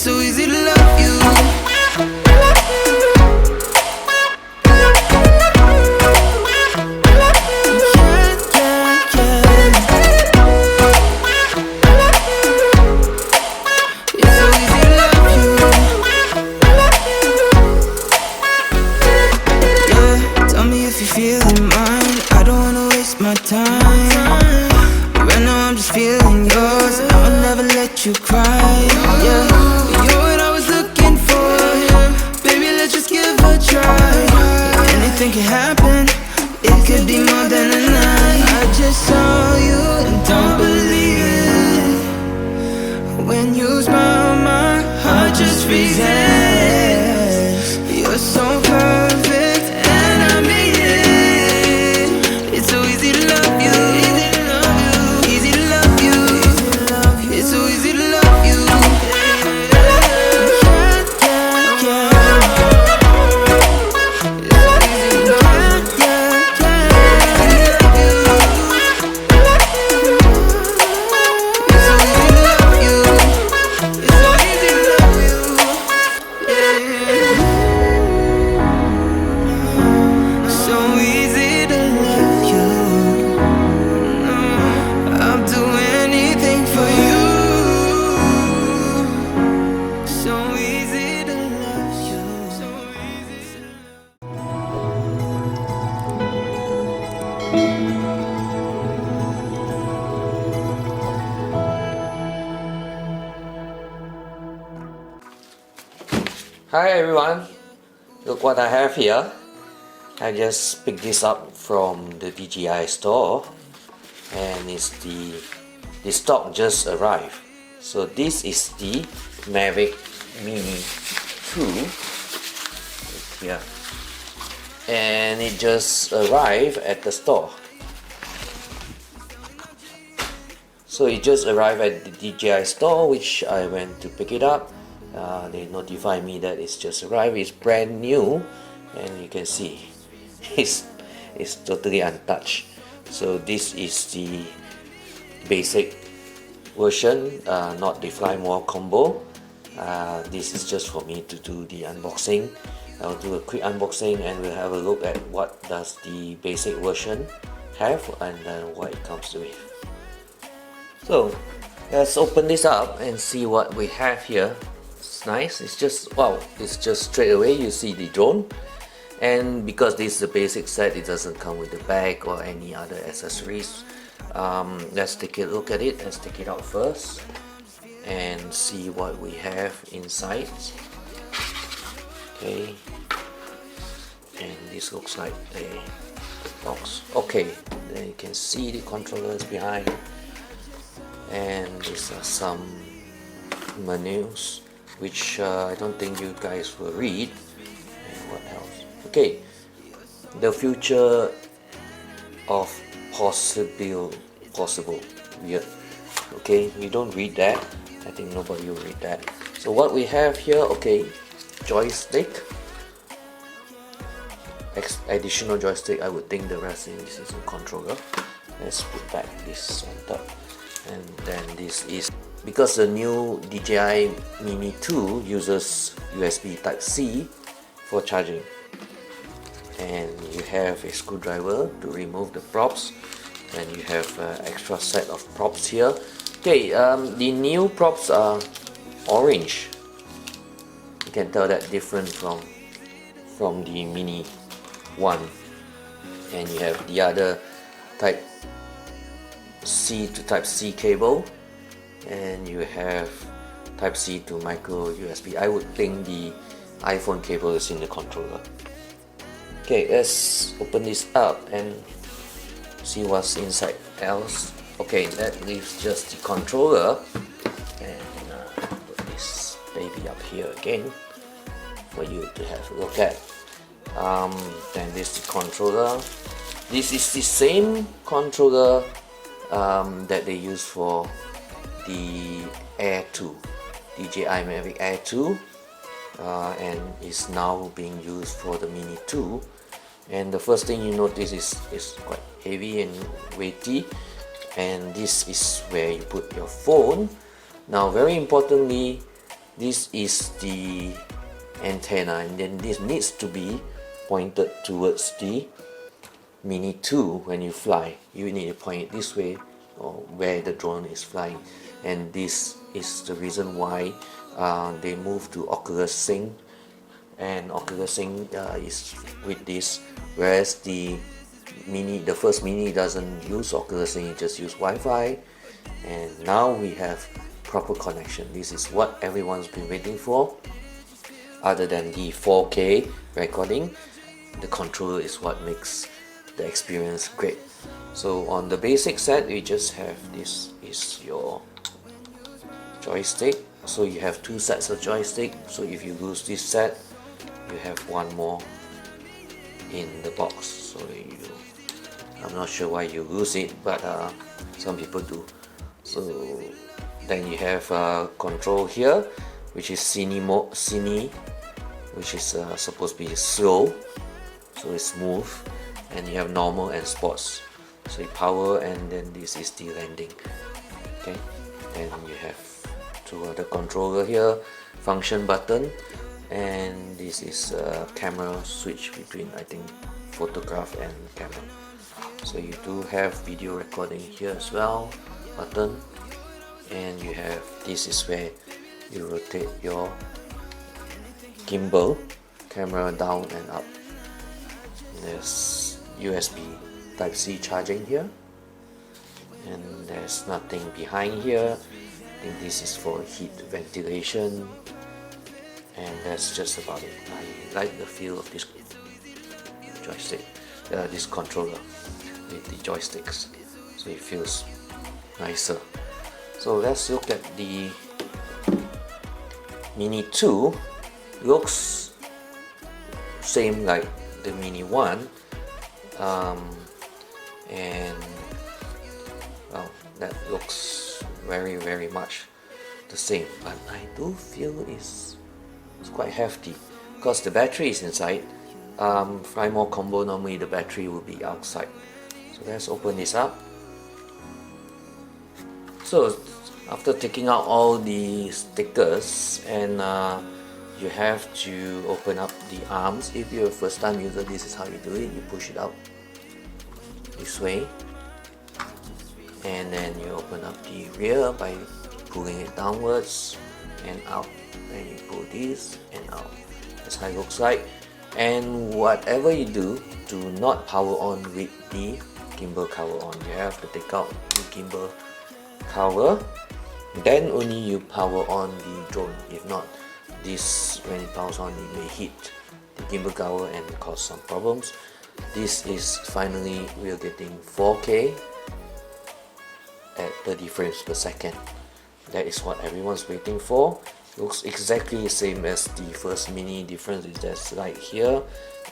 It's so easy to love you. Feeling mine, I don't wanna waste my time. Right now I'm just feeling yours, and I'll never let you cry. Yeah, you're what I was looking for. Baby, let's just give a try. Anything can happen, it could be more than a night. I just saw you and don't believe it. When you smile, my heart just freezes. You're so perfect, and I mean it. It's so easy to love you. Easy to love you. It's so easy to love you. Hi everyone, look what I have here. I just picked this up from the DJI store, and the stock just arrived. So this is the Mavic Mini 2 here, and it just arrived at the store. So it just arrived at the DJI store, which I went to pick it up. They notify me that it's just arrived. It's brand new, and you can see it's totally untouched. So this is the basic version, not the fly more combo. This is just for me to do the unboxing. I'll do a quick unboxing, and we'll have a look at what does the basic version have and what it comes with. So let's open this up and see what we have here. Nice. It's just, wow, it's just straight away you see the drone, and because this is a basic set, it doesn't come with the bag or any other accessories. Let's take a look at it. Let's take it out first and see what we have inside. Okay, and this looks like a box. Okay, then you can see the controllers behind, and these are some menus which I don't think you guys will read. And what else? Okay, the future of possible weird. Okay, you don't read that. I think nobody will read that. So what we have here, okay, joystick, additional joystick. I would think the rest is a controller. Let's put back this on top, and then this is, because the new DJI Mini 2 uses USB Type-C for charging, and you have a screwdriver to remove the props, and you have an extra set of props here. Okay, the new props are orange. You can tell that different from the Mini 1, and you have the other Type-C to Type-C cable, and you have Type-C to micro USB. I would think the iPhone cable is in the controller. Okay, let's open this up and see what's inside else. Okay, that leaves just the controller, and put this baby up here again for you to have a look at. Then this is the controller. This is the same controller that they use for the Air 2, DJI Mavic Air 2, and is now being used for the Mini 2. And the first thing you notice is quite heavy and weighty, and this is where you put your phone. Now, very importantly, this is the antenna, and then this needs to be pointed towards the Mini 2. When you fly, you need to point it this way, or where the drone is flying, and this is the reason why they moved to Oculus Sync, and Oculus Sync is with this, whereas the first Mini doesn't use Oculus Sync, it just use Wi-Fi. And now we have proper connection. This is what everyone's been waiting for. Other than the 4K recording, the controller is what makes the experience great. So on the basic set, we just have this is your joystick. So you have two sets of joystick. So if you lose this set, you have one more in the box. So I'm not sure why you lose it, but some people do. So then you have control here, which is Cine mode, which is supposed to be slow, so it's smooth, and you have normal and sports. So you power, and then this is the landing. Okay, then you have two other controller here, function button, and this is a camera switch between, I think, photograph and camera. So you do have video recording here as well, button, and you have, this is where you rotate your gimbal camera down and up. There's USB Type-C charging here, and there's nothing behind here. I think this is for heat ventilation, and that's just about it. I like the feel of this joystick, this controller with the joysticks, so it feels nicer. So let's look at the Mini 2. Looks same like the Mini 1, and well, that looks very much the same, but I do feel it's quite hefty because the battery is inside. Fly More combo, normally the battery will be outside. So let's open this up. So after taking out all the stickers, and you have to open up the arms. If you're a first time user, this is how you do it. You push it out this way, and then you open up the rear by pulling it downwards and out. Then you pull this and out. That's how it looks like. And whatever you do not power on with the gimbal cover on. You have to take out the gimbal cover, then only you power on the drone. If not, this, when it powers on, it may hit the gimbal cover and cause some problems. This is finally, we are getting 4K at 30 frames per second. That is what everyone's waiting for. Looks exactly the same as the first Mini. Difference is there's light here,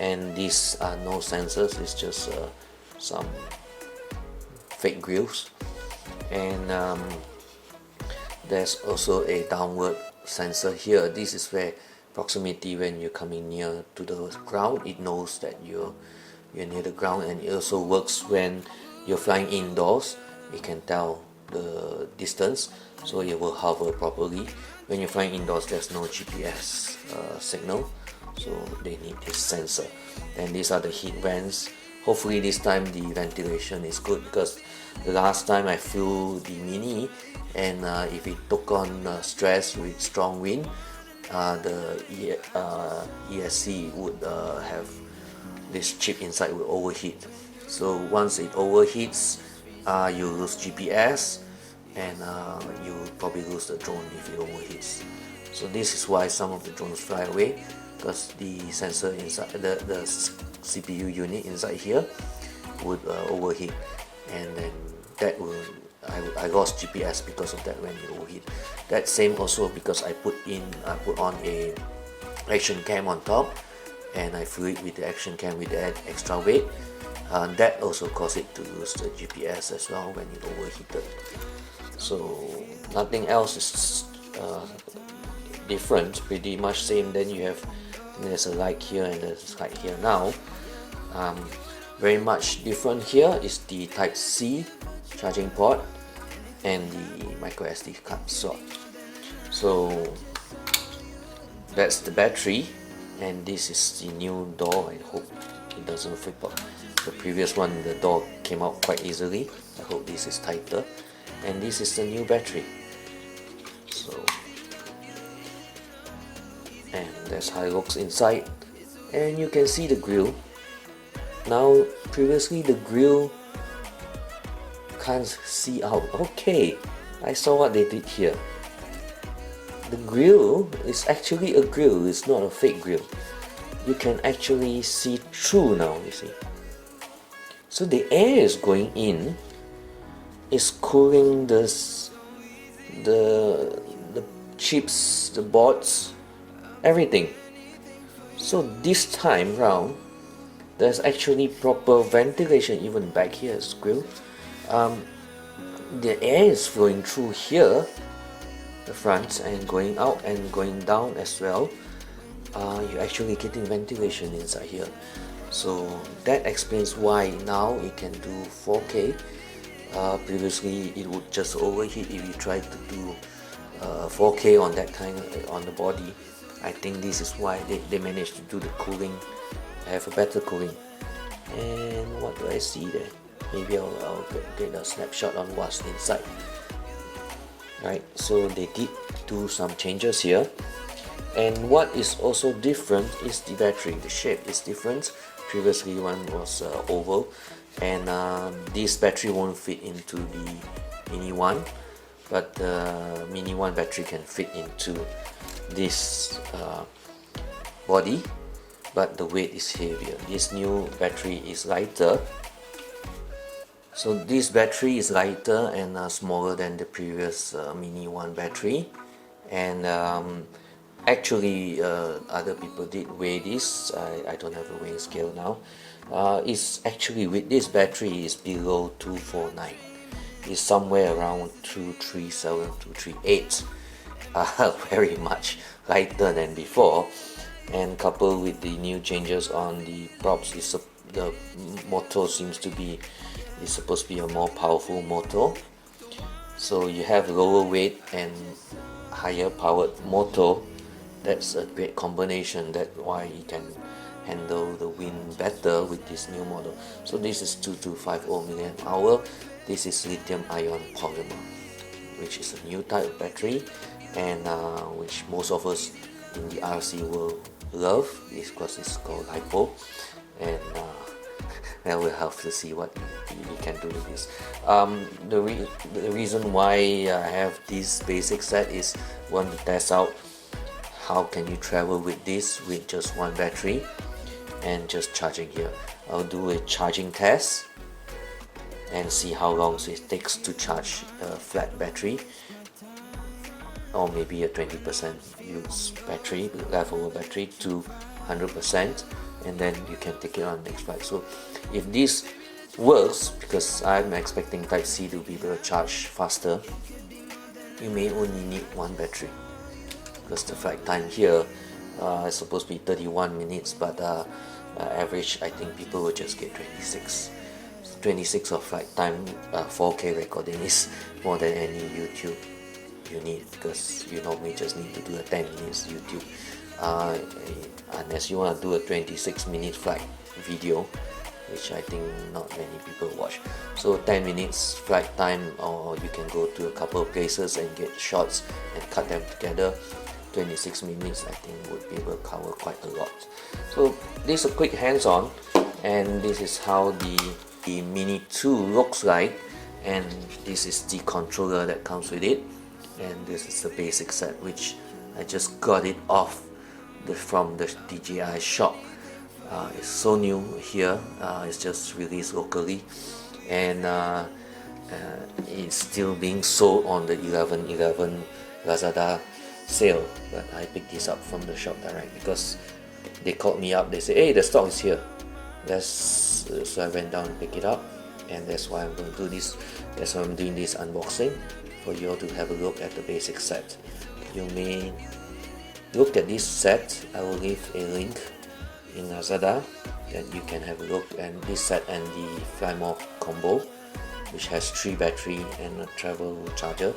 and these are no sensors. It's just some fake grills, and there's also a downward sensor here. This is where proximity, when you're coming near to the ground, it knows that you're near the ground, and it also works when you're flying indoors. It can tell the distance, so it will hover properly. When you're flying indoors, there's no GPS signal, so they need this sensor. And these are the heat vents. Hopefully this time the ventilation is good, because the last time I flew the Mini, and if it took on stress with strong wind, the ESC would have this chip inside will overheat. So once it overheats, you lose GPS, and you probably lose the drone if it overheats. So this is why some of the drones fly away, because the sensor inside the CPU unit inside here would overheat, and then that will I lost GPS because of that when it overheat. That same also because I put on a action cam on top, and I flew it with the action cam with that extra weight. That also caused it to lose the GPS as well when it overheated. So nothing else is different, pretty much same. Then you have, there's a light here and there's a light here now. Very much different here is the Type-C charging port and the micro SD card slot. So that's the battery, and this is the new door. I hope it doesn't flip up. The previous one, the door came out quite easily. I hope this is tighter. And this is the new battery. So, and that's how it looks inside. And you can see the grill. Now, previously the grill can't see out. Okay, I saw what they did here. The grill is actually a grill, it's not a fake grill. You can actually see through now, you see. So the air is going in, is cooling the chips, the boards, everything. So this time round, there's actually proper ventilation even back here is grill. The air is flowing through here, the front, and going out and going down as well. You're actually getting ventilation inside here. So that explains why now it can do 4K. Previously it would just overheat if you tried to do 4K on that kind of, on the body. I think this is why they managed to do the cooling, have a better cooling. And what do I see there? Maybe I'll get a snapshot on what's inside. Right, so they did do some changes here. And what is also different is the battery. The shape is different. Previously one was oval, and this battery won't fit into the mini one, but the mini one battery can fit into this body, but the weight is heavier. This new battery is lighter. So this battery is lighter and smaller than the previous mini one battery. And actually other people did weigh this. I don't have a weighing scale now. It's actually, with this battery, is below 249. It's somewhere around 237, 238. Very much lighter than before. And coupled with the new changes on the props, the motor seems to be, it's supposed to be a more powerful motor. So you have lower weight and higher powered motor. That's a great combination. That's why you can handle the wind better with this new model. So this is 2250 mAh. This is lithium ion polymer, which is a new type of battery, and which most of us in the RC world love, because it's called LiPo. And well, we'll have to see what we can do with this. The reason why I have this basic set is want to test out how can you travel with this with just one battery and just charging here. I'll do a charging test and see how long it takes to charge a flat battery, or maybe a 20% use battery, leftover battery, to 100%, and then you can take it on the next flight. So if this works, because I'm expecting Type C to be able to charge faster, you may only need one battery, because the flight time here is supposed to be 31 minutes, but average, I think people will just get 26. 26 of flight time. 4K recording is more than any YouTube you need, because you normally just need to do a 10 minutes YouTube, unless you want to do a 26-minute flight video, which I think not many people watch. So 10 minutes flight time, or you can go to a couple of places and get shots and cut them together. 26 minutes I think would be able to cover quite a lot. So this is a quick hands-on, and this is how the Mini 2 looks like, and this is the controller that comes with it, and this is the basic set, which I just got it off from the DJI shop. It's so new here, it's just released locally, and it's still being sold on the 11/11 Lazada sale, but I picked this up from the shop direct because they called me up. They said, hey, the stock is here. So I went down and picked it up, and that's why I'm going to do this. That's why I'm doing this unboxing, for you all to have a look at the basic set. You may look at this set. I will leave a link in Lazada that you can have a look. And this set and the Bmark combo, which has 3 battery and a travel charger,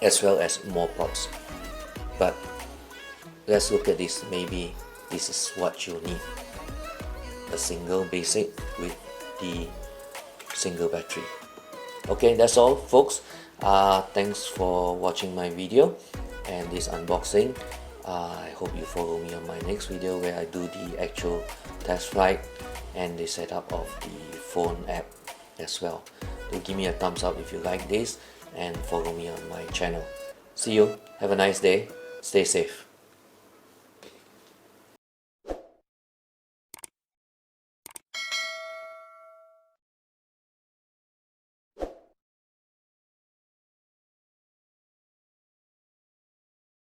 as well as more props. But let's look at this. Maybe this is what you need: a single basic with the single battery. Okay, that's all folks. Thanks for watching my video and this unboxing. I hope you follow me on my next video where I do the actual test flight and the setup of the phone app as well. Do give me a thumbs up if you like this and follow me on my channel. See you. Have a nice day. Stay safe.